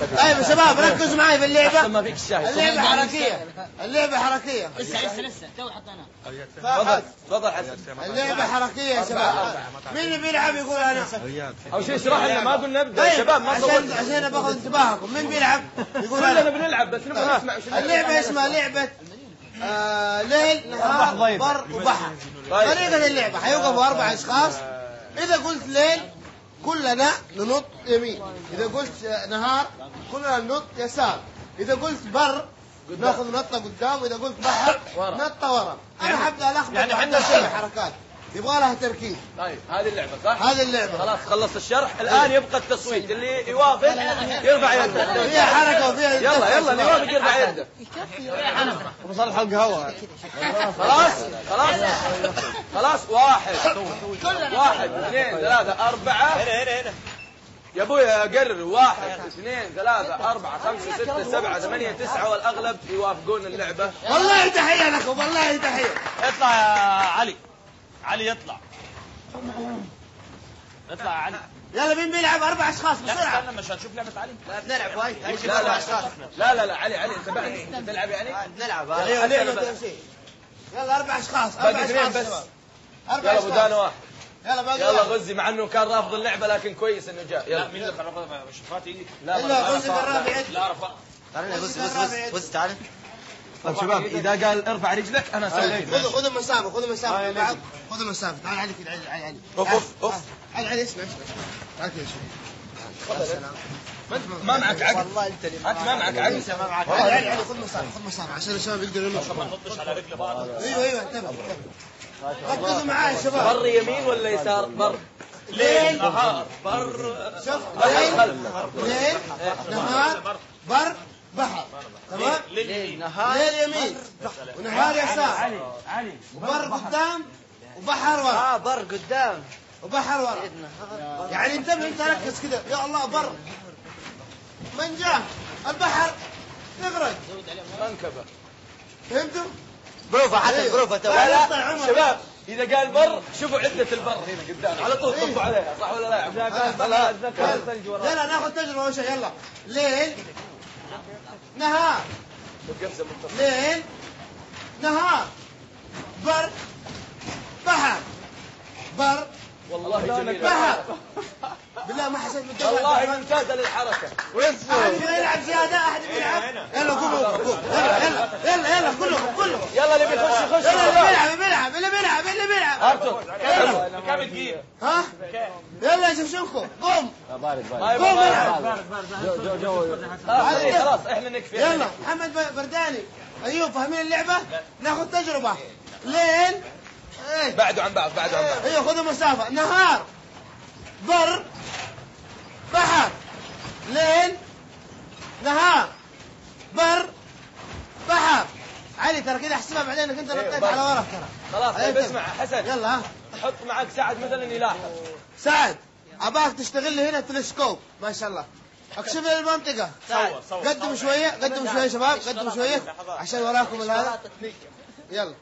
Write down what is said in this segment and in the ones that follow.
خفيف. طيب يا شباب ركزوا معي في اللعبة. ما فيك الشاهد. اللعبة حركية. اللعبة حركية. لسه تو حطيناه. تفضل حسن. اللعبة حركية يا شباب. مين اللي بيلعب يقول أنا؟ أو شيء اشرح لنا ما قلنا نبدأ يا شباب ما عشان أنا باخذ انتباهكم. مين بيلعب؟ يقول كلنا أنا. بنلعب بس نبغى نسمع. اللعبة اسمها لعبة ليل نهار بر وبحر. طريقة اللعبة حيوقفوا 4 أشخاص. إذا قلت ليل كلنا ننط يمين، إذا قلت نهار كلنا ننط يسار، إذا قلت بر ناخذ نطة قدام، وإذا قلت بحر نطة ورا. أنا حبدأ ألخبط يعني عندنا حركات يبغى لها تركيز. طيب هذه اللعبة صح؟ هذه اللعبة. خلاص خلص الشرح، الآن يبقى التصويت، اللي يوافق يرفع يده. فيها حركة وفيها يلا اللي يوافق يرفع يده. وصل حلق هوا. خلاص 1 2 3 4. هنا يا ابوي قرر 1 2 3 4 5 6 7 8 9 والأغلب يوافقون اللعبة. والله تحية لكم، والله تحية. اطلع يا علي يطلع يا علي. يلا مين بيلعب 4 أشخاص بسرعة. استنى مش هنشوف لعبة علي. لا بنلعب وايد. لا علي انت تلعب يعني. نلعب. يلا 4 أشخاص. باقي 2 بس. يلا ابو دان 1. يلا غزي مع انه كان رافض اللعبة لكن كويس انه جاء. يلا مين اللي كان رافض شفات ايدي؟ لا غزي كان رافع يدي. لا رفع. بص تعال. طيب شباب اذا قال ارفع رجلك انا اسوي. خذوا مسافة خذوا بعض. خذوا مسافة. تعال علي كده علي. اوف. علي اسمع. تعال كده شوي. ما معك عقل. والله انت اللي ما معك عقل. ما معك عقل. علي خذ مسافة عشان الشباب يقدروا يلعبوا. ما نحطش على رجل بعض. ايوه انتبه. ركزوا معاي يا شباب. بر يمين ولا يسار؟ بر ليل نهار شوف ليل نهار بر بحر. تمام. ليل ليل يمين ونهار يسار. وبر قدام وبحر ورا. بر قدام وبحر ورا. يعني انتبه انت ركز كده. يا الله بر من جاء البحر يغرق منكبة. فهمتوا؟ بروفة حسن بروفة تو. لا شباب اذا قال بر شوفوا عدة البر هنا قدام على طول طبوا عليها صح ولا لا؟ لا ناخذ تجربة اول شيء. يلا ليل نهار ليل نهار بر بحر بر والله جميل. بحر. بالله ما حسيت بالدفع. والله ممتازة للحركة. أحد يلعب زيادة. أحد يلعب. يلا قوموا يلا كلهم. يلا اللي بيخش يلا اللي بيلعب. ارتو كم تجيب؟ ها يلا شوفكم قوم. قوم العب. خلاص احنا نكفي. يلا محمد برداني ايوب فاهمين اللعبة؟ ناخذ تجربة. ليل بعدوا عن بعض. ايوه خذوا مسافة. نهار بر بحر ليل نهار بر بحر. علي ترى كده احسبها بعدين انك انت نطيت على ورا ترى. خلاص طيب اسمع حسن. يلا حط معك سعد مثلا يلاحظ. سعد اباك تشتغل لي هنا تلسكوب ما شاء الله. اكشف لي المنطقة. قدموا شوية شباب قدموا شوية عشان وراكم هذا. يلا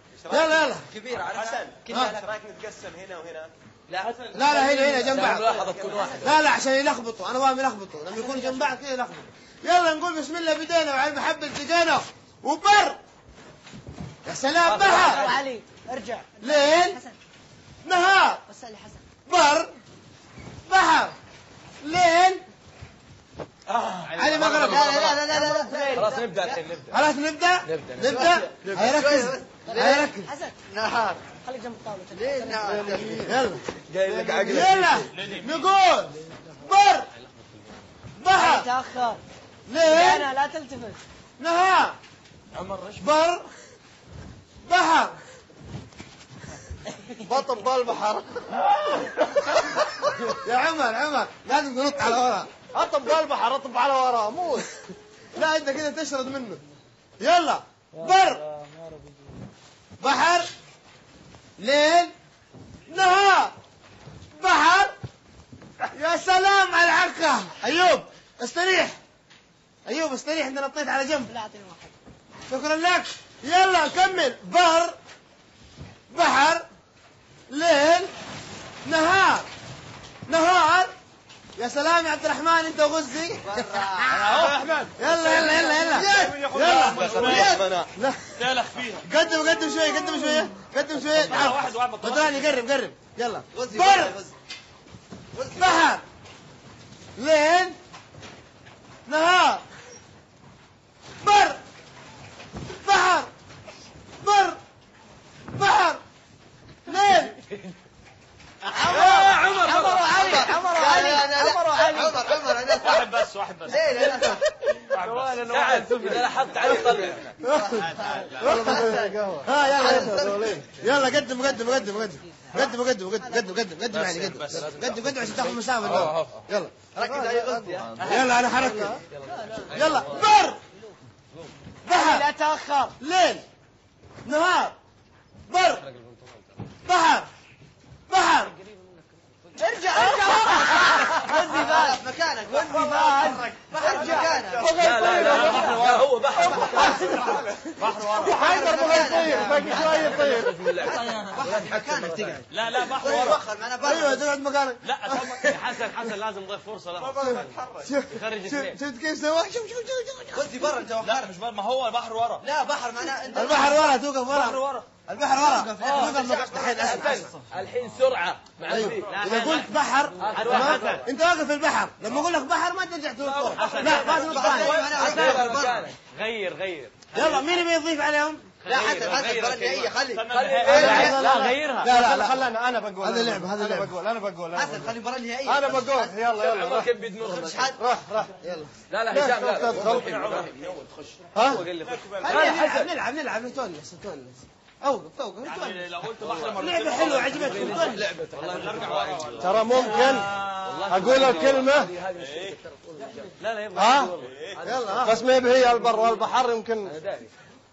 كبير على حسن. كنا رايك نتقسم هنا وهنا؟ لا هنا جنب بعض. ملاحظة تكون واحدة. لا عشان يلخبطوا. انا واهم يلخبطوا لما يكونوا جنب بعض كذا يلخبطوا. يلا نقول بسم الله بدينا وعلى المحبة التقينا وبر. يا سلام بحر. علي ارجع. ليل نهار وصل حسن. بر بحر ليل. علي مغرب. لا خلاص نبدأ الحين خلاص نبدأ. هيركز حسن. نهار خليك جنب الطاولة. ليل نهار. يلا قايل لك عقل. يلا نقول بر بحر تأخر. ليل لا تلتفت. نهار بر بحر بطل بالبحر. يا عمر لازم تنط على ورا. اطب بالبحر اطب على وراه موت. لا انت كده تشرد منه. يلا بر بحر ليل نهار بحر. يا سلام على العركة. ايوب استريح انت نطيت على جنب. لا اعطيني واحد. شكرا لك. يلا كمل. بر بحر ليل نهار يا سلام يا عبد الرحمن انت وغزي. يا احمد يلا يلا يلا يلا يلا تالخ فيها. قدم شويه قدم شويه قدم شويه. تعال واحد واحد بدراني قرب يلا. بر بحر ليل نهار بر بحر بر بحر ليل. عمر وعلي عمر واحد بس ليه سعد اذا لاحظت علي طلع. ها يلا قدم يعني عشان تاخذ مسافه. يلا ركز على غزي. يلا انا حركه. يلا بر بحر لا تاخر. ليل نهار بر بحر ارجع غزي فاز مكانك. غزي فاز بحر مكانك. لا هو بحر حيدر بغى يطير باقي شويه يطير. مكانك تقعد. لا بحر ورا. ايوه تقعد مكانك. لا حسن لازم نضيف فرصه له. يخرج اثنين. شفت كيف سوى؟ شوف غزي برا انت لا مش ما هو البحر ورا. لا بحر معناه انت البحر ورا توقف البحر ورا. ورا. البحر ورا توقف الحين سرعه مع اذا قلت بحر انت واقف في البحر. لما اقول لك بحر ما ترجع تنط. لا ما تنط ثاني. غير يلا مين يبي يضيف عليهم؟ لا حسن برا خلي لا غيرها. لا خلنا انا بقول. هذا لعبه انا بقول حسن خلي برا النهائية. انا بقول. يلا كيف بيدمر. راح يلا. لا هشام لا ها نلعب نتونس. اوقف لو قلت بحر لعبه حلوه عجبتني. لعبه والله ترى ممكن اقول الكلمه. لا ها يلا بس ما هي البر والبحر يمكن.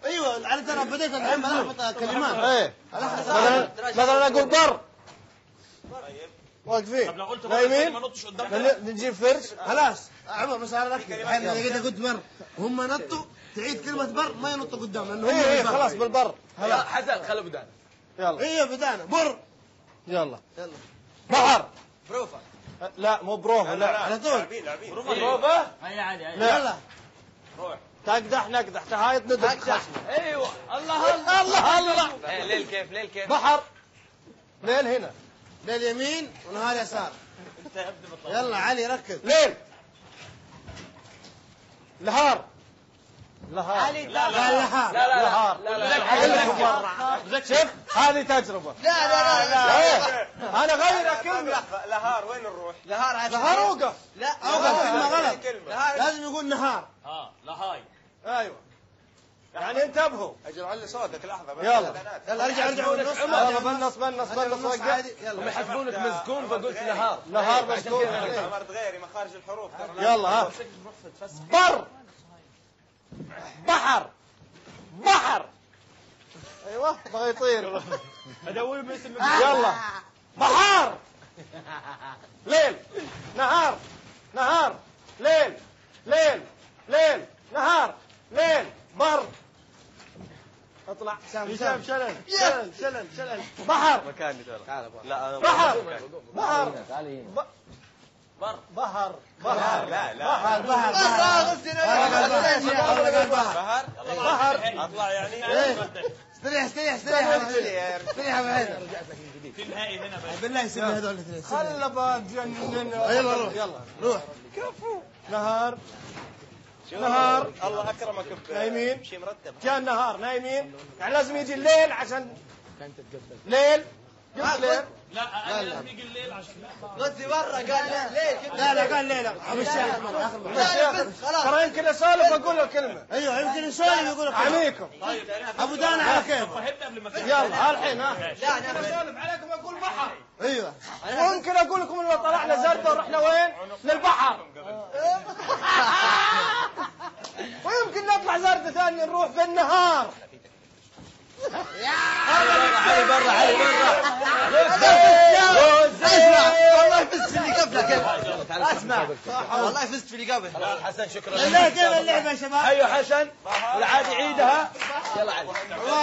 ايوه على ترى بديت الحين الخبط كلمات. ايه مثلا اقول بر واقفين. طب لو قلت نايمين ما نطش قدام. نجيب فرش. خلاص عمر بس انا ركز. الحين انا قلت بر وهم نطوا تعيد كلمه بر ما ينطوا قدام لانه هم خلاص بالبر. حسن خلوا بدانا. يلا ايوه بدانا بر. يلا بحر بروفا. لا مو بروفا. لا على طول بروفا. يلا روح. تقدح نقدح تهايط ندق. ايوه الله ليل كيف بحر ليل هنا ليل يمين ونهار يسار. يلا علي ركز. ليل نهار علي لا شوف هذه تجربة. لا أنا غير كلمة. لهار وين نروح؟ نهار اوقف. لا اوقف كلمة غلط. كلمة. لازم يقول نهار. لهاي. ايوه يعني انتبهوا. اجل علي صوتك لحظة بس. يلا ارجع بالنص. بالنص هم يحسبونك مسكون فقلت نهار مسكون. عمرت غيري مخارج الحروف. يلا ها بر بحر ايوه بغى يطير. ادور باسم يلا بحر ليل نهار ليل نهار ليل بر. اطلع هشام شلل بحر مكاني ترى. لا انا بحر لا بحر اطلع يعني. استريح في النهائي هنا بالله يسيب هذول الاثنين. خلى بجنن. يلا روح. كفو نهار الله اكرمك نايمين. شيء مرتب. كان نهار نايمين يعني لازم يجي الليل عشان ليل. لا لازم يجي الليل عشان غزي برا قال ليه. لا قال ليلة. خلاص ترى يمكن اسولف اقول الكلمه. ايوه يمكن اسولف يقول عميكم. ابو دانا على كيف. فهمنا قبل ما يلا الحين ها. لا انا اسولف عليكم اقول بحر. ايوه ممكن اقول لكم انه طلعنا زردة ورحنا وين؟ للبحر. ويمكن نطلع زردة ثانية نروح في النهار. علي برا اسمع والله فزت في اللي قبلك. اسمع والله فزت في اللي قبل. حسن شكرا. كيف اللعبة يا شباب؟ ايوه حسن والعادي عيدها. يلا علي.